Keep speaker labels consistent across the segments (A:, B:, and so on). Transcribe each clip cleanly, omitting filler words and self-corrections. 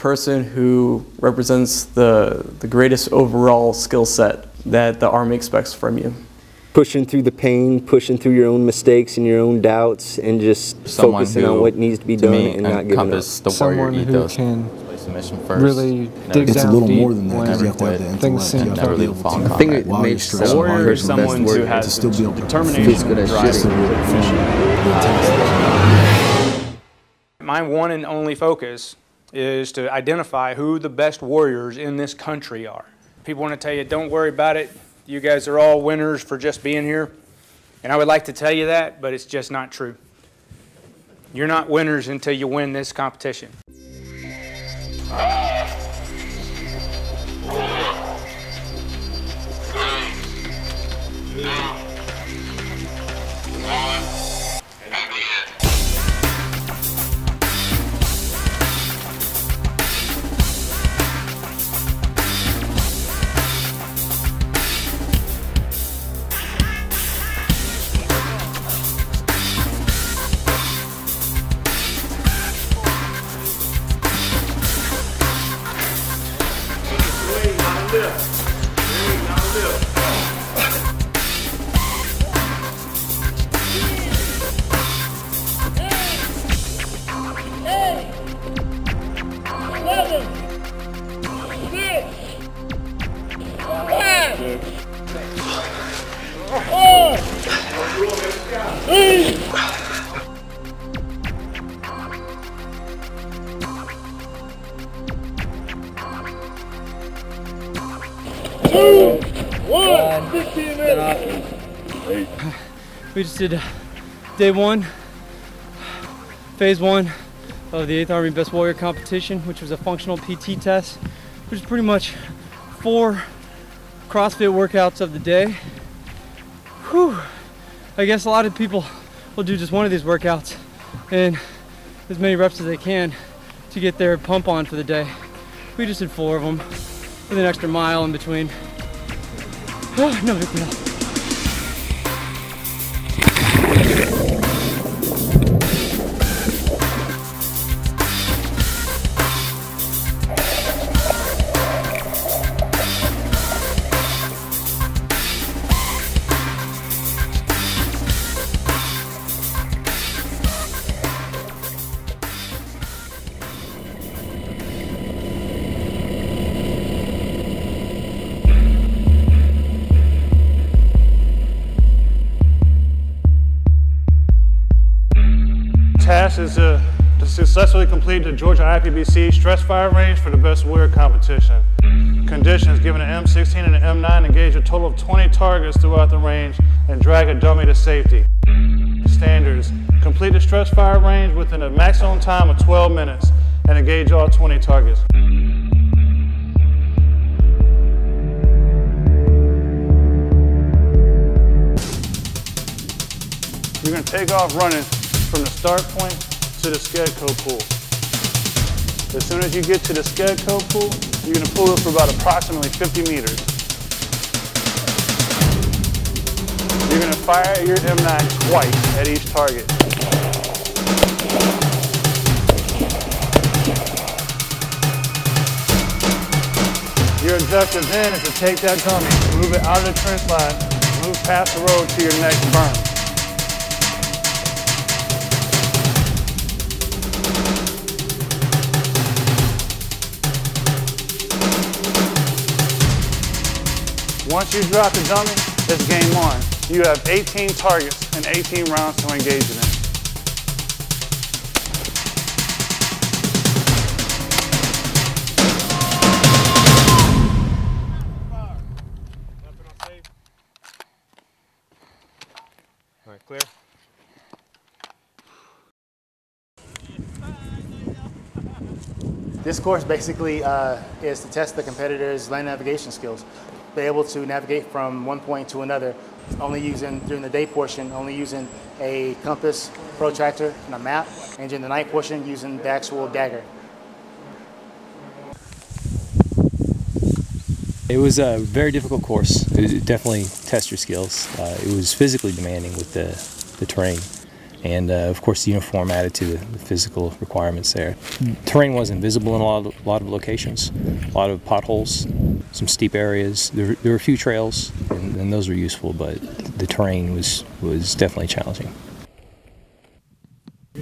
A: person who represents the greatest overall skill set that the Army expects from you.
B: Pushing through the pain, pushing through your own mistakes and your own doubts, and just focusing on what needs to be done and not giving up.
C: Someone who can really dig
D: it's
C: down
D: a little
C: deep
D: more than that because you have to have the
C: things seem
D: intellect.
C: tough.
B: I think it makes the
E: warrior is someone who has determination and drive.
F: My one and only focus is to identify who the best warriors in this country are. People want to tell you, don't worry about it. You guys are all winners for just being here. And I would like to tell you that, but it's just not true. You're not winners until you win this competition.
G: We just did day one, phase one of the 8th Army Best Warrior competition, which was a functional PT test, which is pretty much 4 CrossFit workouts of the day. Whew. I guess a lot of people will do just one of these workouts and as many reps as they can to get their pump on for the day. We just did 4 of them with an extra mile in between. Oh, no big deal.
H: Task is to successfully complete the Georgia IPBC stress fire range for the Best Warrior competition. Conditions: given an M16 and an M9, engage a total of 20 targets throughout the range and drag a dummy to safety. Standards: complete the stress fire range within a maximum time of 12 minutes and engage all 20 targets. You're going to take off running from the start point to the Scarecrow pool. As soon as you get to the Scarecrow pool, you're going to pull it for about approximately 50 meters. You're going to fire your M9 twice at each target. Your objective then is to take that dummy, move it out of the trench line, move past the road to your next burn. Once you drop the dummy, it's game on. You have 18 targets and 18 rounds to engage in it.
F: All right, clear.
I: This course basically is to test the competitors' land navigation skills. Be able to navigate from one point to another, only using, during the day portion, only using a compass, protractor, and a map, and during the night portion, using the actual dagger.
J: It was a very difficult course. It definitely test your skills. It was physically demanding with the terrain. And of course the uniform added to the physical requirements there. Terrain wasn't visible in a lot of locations, a lot of potholes, some steep areas. There were a few trails, and those were useful, but the terrain was definitely challenging.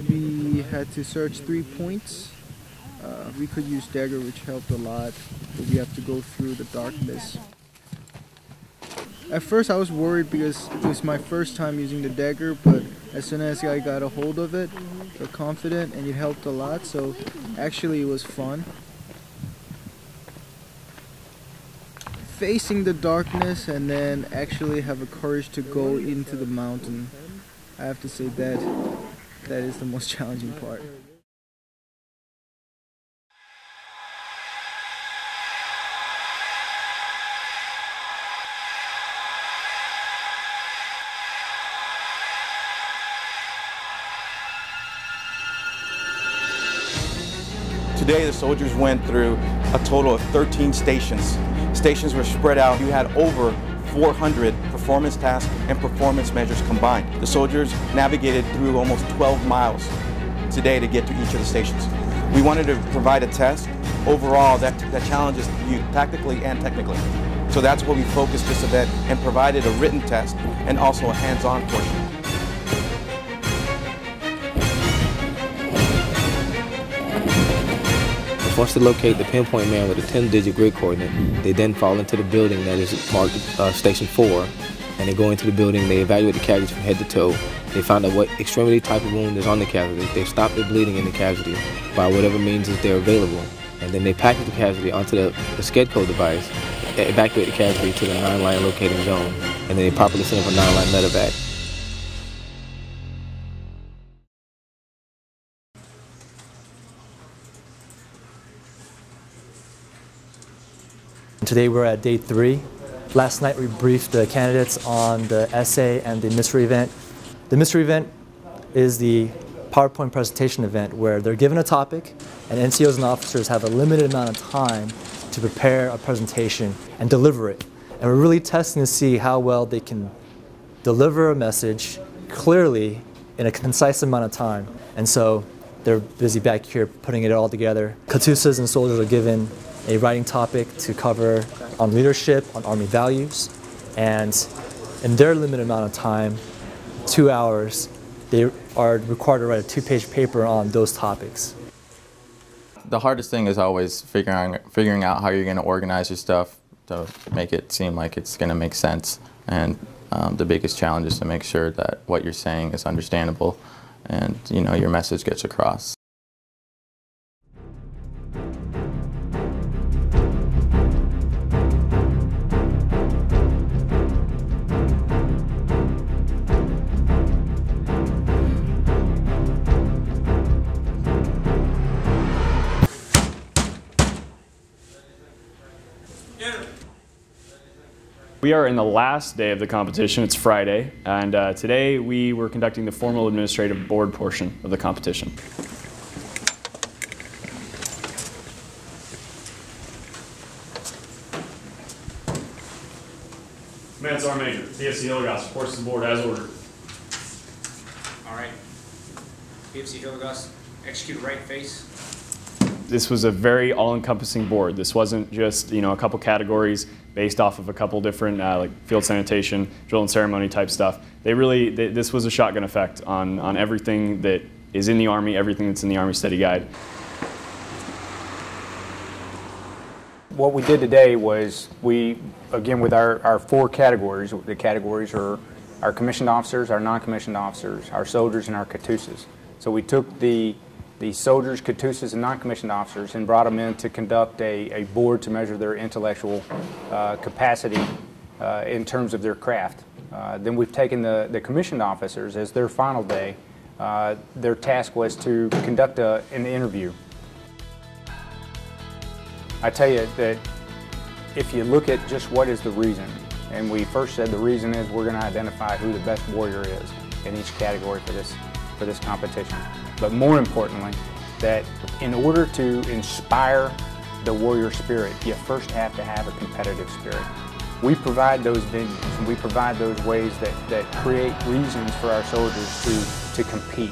D: We had to search 3 points. We could use dagger, which helped a lot, but we have to go through the darkness. At first I was worried because it was my first time using the dagger, but as soon as I got a hold of it, I felt confident and it helped a lot, so actually it was fun. Facing the darkness and then actually have the courage to go into the mountain, I have to say that is the most challenging part.
K: Today the soldiers went through a total of 13 stations. Stations were spread out. You had over 400 performance tasks and performance measures combined. The soldiers navigated through almost 12 miles today to get to each of the stations. We wanted to provide a test overall that challenges you tactically and technically. So that's where we focused this event and provided a written test and also a hands-on portion.
B: Once they locate the pinpoint man with a 10-digit grid coordinate, they then fall into the building that is marked Station 4, and they go into the building, they evaluate the casualty from head to toe, they find out what extremity type of wound is on the casualty, they stop the bleeding in the casualty by whatever means is they're available, and then they package the casualty onto the SCEDCO device, evacuate the casualty to the 9-line locating zone, and then they properly send up a 9-line medevac.
L: Today we're at day 3. Last night we briefed the candidates on the essay and the mystery event. The mystery event is the PowerPoint presentation event where they're given a topic and NCOs and officers have a limited amount of time to prepare a presentation and deliver it. And we're really testing to see how well they can deliver a message clearly in a concise amount of time. And so they're busy back here putting it all together. KATUSAs and soldiers are given a writing topic to cover on leadership, on Army values, and in their limited amount of time, 2 hours, they are required to write a 2-page paper on those topics.
M: The hardest thing is always figuring out how you're going to organize your stuff to make it seem like it's going to make sense, and the biggest challenge is to make sure that what you're saying is understandable and your message gets across.
E: We are in the last day of the competition. It's Friday, and today we were conducting the formal administrative board portion of the competition. Command Sergeant Major, PFC Hilligoss reports to the board as ordered.
F: All right. PFC Hilligoss, execute right face.
E: This was a very all-encompassing board. This wasn't just a couple categories based off of a couple different like field sanitation, drill and ceremony type stuff. This was a shotgun effect on everything that is in the Army, everything that's in the Army Study Guide.
F: What we did today was again with our 4 categories, the categories are our commissioned officers, our non-commissioned officers, our soldiers, and our KATUSAs. So we took the soldiers, KATUSAs, and non-commissioned officers and brought them in to conduct a board to measure their intellectual capacity in terms of their craft. Then we've taken the commissioned officers as their final day. Their task was to conduct an interview. I tell you that if you look at just what is the reason, and we first said the reason is we're going to identify who the best warrior is in each category for this competition. But more importantly, that in order to inspire the warrior spirit, you first have to have a competitive spirit. We provide those venues and we provide those ways that create reasons for our soldiers to compete.